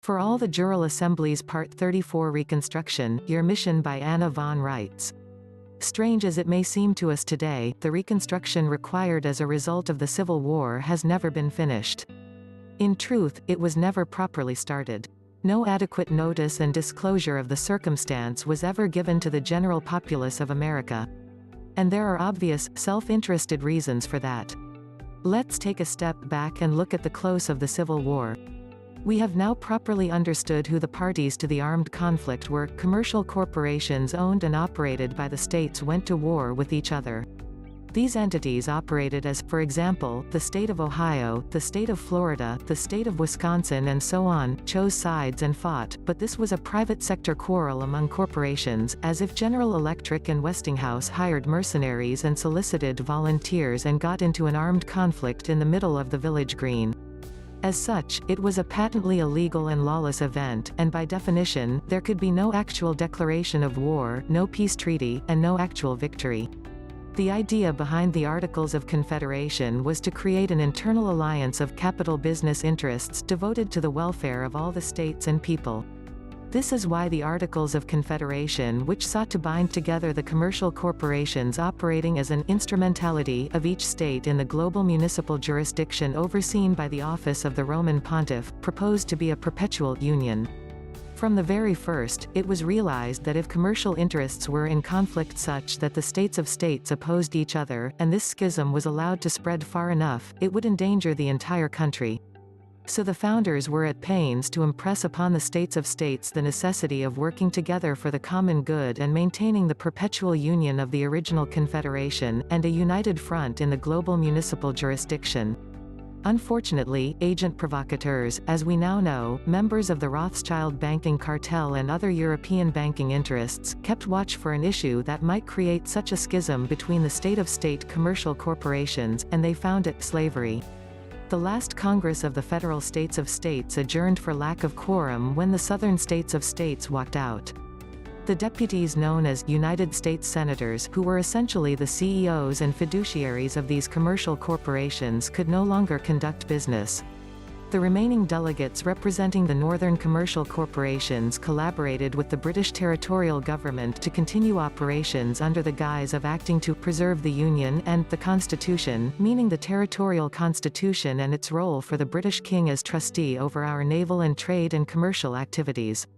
For All the Jural Assemblies Part 34 Reconstruction, Your Mission by Anna von Reitz. Strange as it may seem to us today, the reconstruction required as a result of the Civil War has never been finished. In truth, it was never properly started. No adequate notice and disclosure of the circumstance was ever given to the general populace of America. And there are obvious, self-interested reasons for that. Let's take a step back and look at the close of the Civil War. We have now properly understood who the parties to the armed conflict were. Commercial corporations owned and operated by the states went to war with each other. These entities operated as, for example, the state of Ohio, the state of Florida, the state of Wisconsin and so on, chose sides and fought, but this was a private sector quarrel among corporations, as if General Electric and Westinghouse hired mercenaries and solicited volunteers and got into an armed conflict in the middle of the village green. As such, it was a patently illegal and lawless event, and by definition, there could be no actual declaration of war, no peace treaty, and no actual victory. The idea behind the Articles of Confederation was to create an internal alliance of capital business interests devoted to the welfare of all the states and people. This is why the Articles of Confederation, which sought to bind together the commercial corporations operating as an instrumentality of each state in the global municipal jurisdiction overseen by the office of the Roman Pontiff, proposed to be a perpetual union. From the very first, it was realized that if commercial interests were in conflict such that the states of states opposed each other, and this schism was allowed to spread far enough, it would endanger the entire country. So the founders were at pains to impress upon the states of states the necessity of working together for the common good and maintaining the perpetual union of the original confederation, and a united front in the global municipal jurisdiction. Unfortunately, agent provocateurs, as we now know, members of the Rothschild banking cartel and other European banking interests, kept watch for an issue that might create such a schism between the state-of-state commercial corporations, and they found it slavery. The last Congress of the Federal States of States adjourned for lack of quorum when the Southern States of States walked out. The deputies known as United States Senators, who were essentially the CEOs and fiduciaries of these commercial corporations, could no longer conduct business. The remaining delegates representing the northern commercial corporations collaborated with the British territorial government to continue operations under the guise of acting to preserve the Union and the Constitution, meaning the territorial constitution and its role for the British King as trustee over our naval and trade and commercial activities.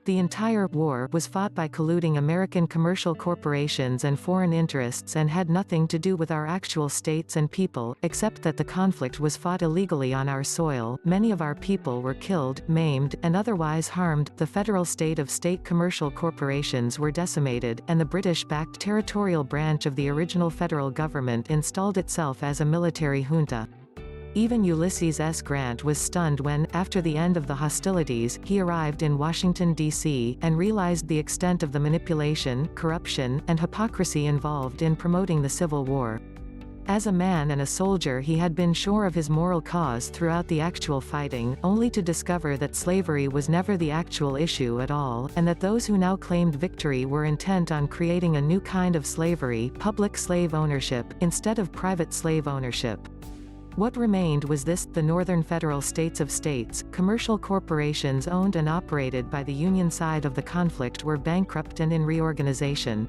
The entire war was fought by colluding American commercial corporations and foreign interests and had nothing to do with our actual states and people, except that the conflict was fought illegally on our soil. Many of our people were killed, maimed, and otherwise harmed. The federal state-of-state commercial corporations were decimated, and the British-backed territorial branch of the original federal government installed itself as a military junta. Even Ulysses S. Grant was stunned when, after the end of the hostilities, he arrived in Washington, D.C., and realized the extent of the manipulation, corruption, and hypocrisy involved in promoting the Civil War. As a man and a soldier, he had been sure of his moral cause throughout the actual fighting, only to discover that slavery was never the actual issue at all, and that those who now claimed victory were intent on creating a new kind of slavery, public slave ownership, instead of private slave ownership. What remained was this: the Northern Federal States of States, commercial corporations owned and operated by the Union side of the conflict, were bankrupt and in reorganization.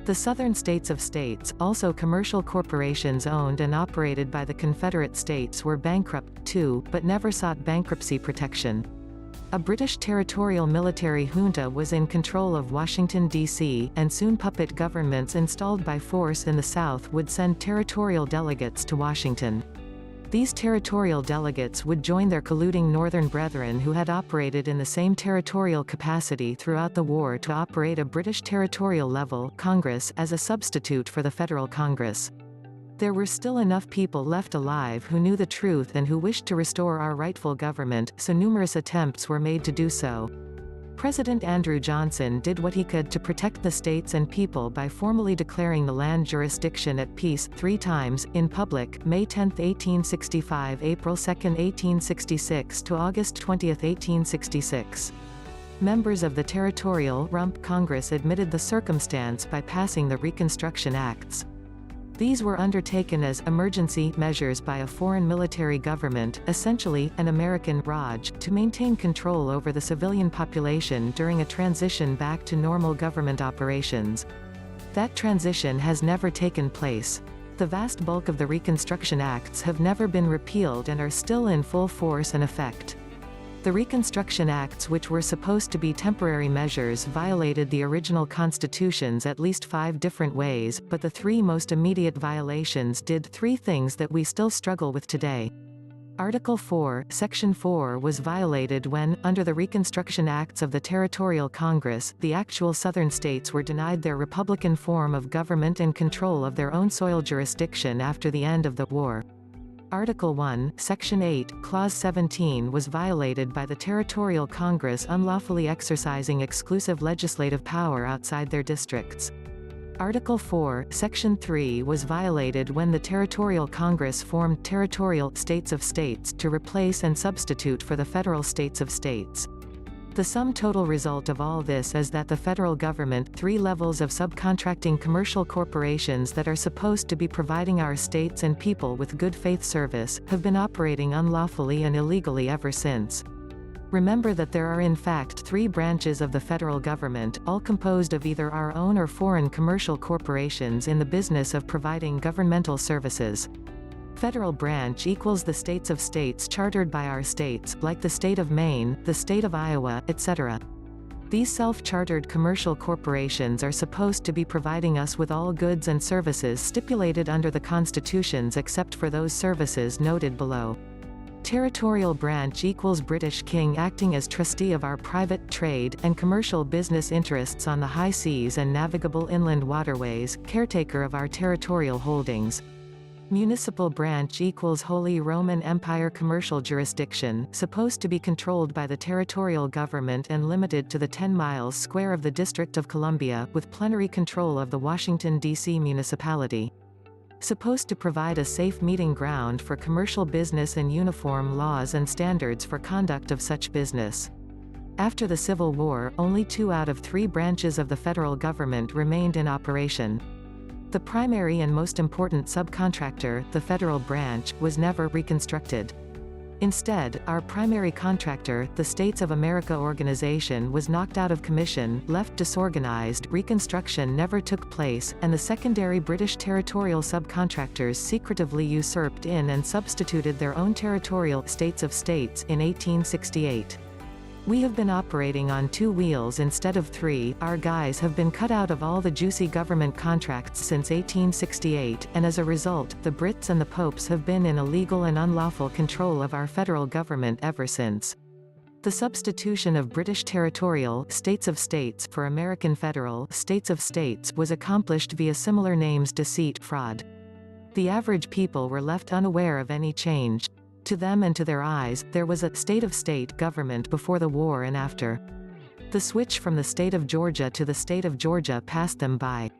The Southern States of States, also commercial corporations owned and operated by the Confederate States, were bankrupt too, but never sought bankruptcy protection. A British territorial military junta was in control of Washington, D.C., and soon puppet governments installed by force in the South would send territorial delegates to Washington. These territorial delegates would join their colluding northern brethren who had operated in the same territorial capacity throughout the war to operate a British territorial level Congress as a substitute for the federal Congress. There were still enough people left alive who knew the truth and who wished to restore our rightful government, so numerous attempts were made to do so. President Andrew Johnson did what he could to protect the states and people by formally declaring the land jurisdiction at peace 3 times, in public: May 10, 1865, April 2, 1866 to August 20, 1866. Members of the Territorial Rump Congress admitted the circumstance by passing the Reconstruction Acts. These were undertaken as emergency measures by a foreign military government, essentially, an American Raj, to maintain control over the civilian population during a transition back to normal government operations. That transition has never taken place. The vast bulk of the Reconstruction Acts have never been repealed and are still in full force and effect. The Reconstruction Acts, which were supposed to be temporary measures, violated the original constitutions at least 5 different ways, but the 3 most immediate violations did 3 things that we still struggle with today. Article 4, Section 4 was violated when, under the Reconstruction Acts of the Territorial Congress, the actual Southern states were denied their Republican form of government and control of their own soil jurisdiction after the end of the war. Article 1, Section 8, Clause 17 was violated by the Territorial Congress unlawfully exercising exclusive legislative power outside their districts. Article 4, Section 3 was violated when the Territorial Congress formed territorial states of states to replace and substitute for the federal states of states. The sum total result of all this is that the federal government, 3 levels of subcontracting commercial corporations that are supposed to be providing our states and people with good faith service, have been operating unlawfully and illegally ever since. Remember that there are in fact 3 branches of the federal government, all composed of either our own or foreign commercial corporations in the business of providing governmental services. Federal branch equals the states of states chartered by our states, like the state of Maine, the state of Iowa, etc. These self-chartered commercial corporations are supposed to be providing us with all goods and services stipulated under the constitutions except for those services noted below. Territorial branch equals British King acting as trustee of our private, trade, and commercial business interests on the high seas and navigable inland waterways, caretaker of our territorial holdings. Municipal branch equals Holy Roman Empire commercial jurisdiction, supposed to be controlled by the territorial government and limited to the 10 miles square of the District of Columbia, with plenary control of the Washington, D.C. municipality. Supposed to provide a safe meeting ground for commercial business and uniform laws and standards for conduct of such business. After the Civil War, only 2 out of 3 branches of the federal government remained in operation. The primary and most important subcontractor, the federal branch, was never reconstructed. Instead, our primary contractor, the States of America organization, was knocked out of commission, left disorganized, reconstruction never took place, and the secondary British territorial subcontractors secretively usurped in and substituted their own territorial states of states in 1868. We have been operating on 2 wheels instead of 3, our guys have been cut out of all the juicy government contracts since 1868, and as a result, the Brits and the popes have been in illegal and unlawful control of our federal government ever since. The substitution of British territorial states of states for American federal states of states was accomplished via similar names deceit, fraud. The average people were left unaware of any change. To them and to their eyes, there was a state-of-state government before the war and after. The switch from the state of Georgia to the state of Georgia passed them by.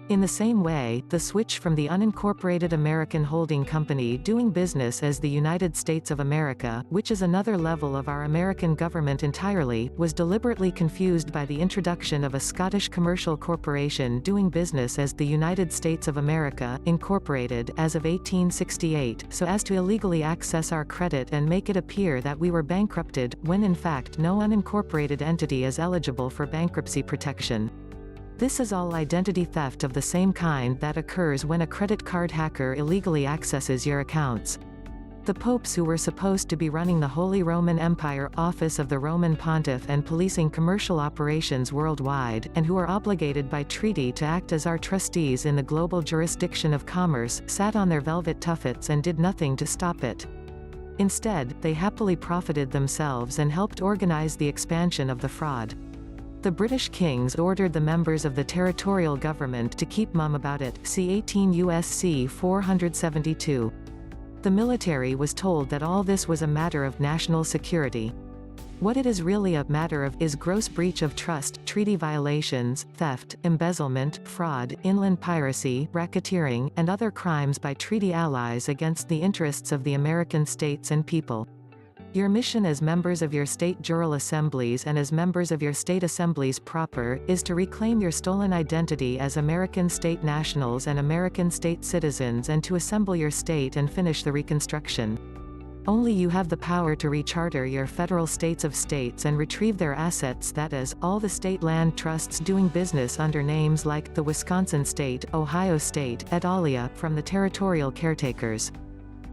In the same way, the switch from the unincorporated American holding company doing business as the United States of America, which is another level of our American government entirely, was deliberately confused by the introduction of a Scottish commercial corporation doing business as the United States of America, Incorporated, as of 1868, so as to illegally access our credit and make it appear that we were bankrupted, when in fact no unincorporated entity is eligible for bankruptcy protection. This is all identity theft of the same kind that occurs when a credit card hacker illegally accesses your accounts. The popes who were supposed to be running the Holy Roman Empire, office of the Roman Pontiff and policing commercial operations worldwide, and who are obligated by treaty to act as our trustees in the global jurisdiction of commerce, sat on their velvet tuffets and did nothing to stop it. Instead, they happily profited themselves and helped organize the expansion of the fraud. The British kings ordered the members of the territorial government to keep mum about it, see 18 U.S.C. 472. The military was told that all this was a matter of national security. What it is really a matter of is gross breach of trust, treaty violations, theft, embezzlement, fraud, inland piracy, racketeering, and other crimes by treaty allies against the interests of the American states and people. Your mission as members of your state Jural Assemblies and as members of your state assemblies proper, is to reclaim your stolen identity as American state nationals and American state citizens and to assemble your state and finish the Reconstruction. Only you have the power to recharter your federal states of states and retrieve their assets, that is, all the state land trusts doing business under names like the Wisconsin State, Ohio State, et alia, from the territorial caretakers.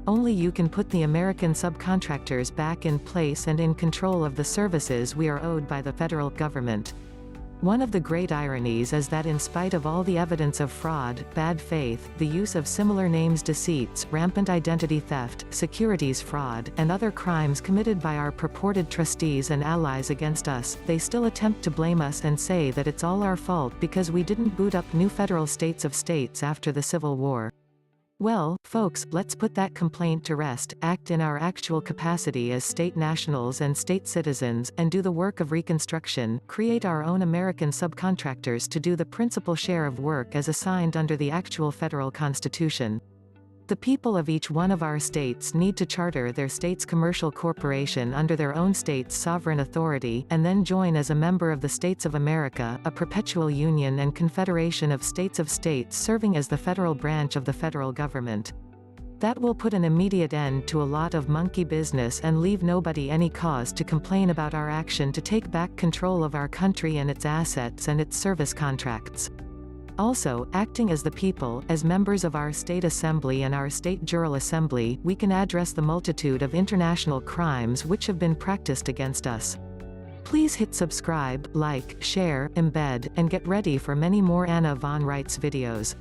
Only you can put the American subcontractors back in place and in control of the services we are owed by the federal government. One of the great ironies is that in spite of all the evidence of fraud, bad faith, the use of similar names deceits, rampant identity theft, securities fraud, and other crimes committed by our purported trustees and allies against us, they still attempt to blame us and say that it's all our fault because we didn't boot up new federal states of states after the Civil War. Well, folks, let's put that complaint to rest, act in our actual capacity as state nationals and state citizens, and do the work of Reconstruction, create our own American subcontractors to do the principal share of work as assigned under the actual federal Constitution. The people of each one of our states need to charter their state's commercial corporation under their own state's sovereign authority, and then join as a member of the States of America, a perpetual union and confederation of states serving as the federal branch of the federal government. That will put an immediate end to a lot of monkey business and leave nobody any cause to complain about our action to take back control of our country and its assets and its service contracts. Also, acting as the people, as members of our state assembly and our state Jural Assembly, we can address the multitude of international crimes which have been practiced against us. Please hit subscribe, like, share, embed, and get ready for many more Anna von Reitz videos.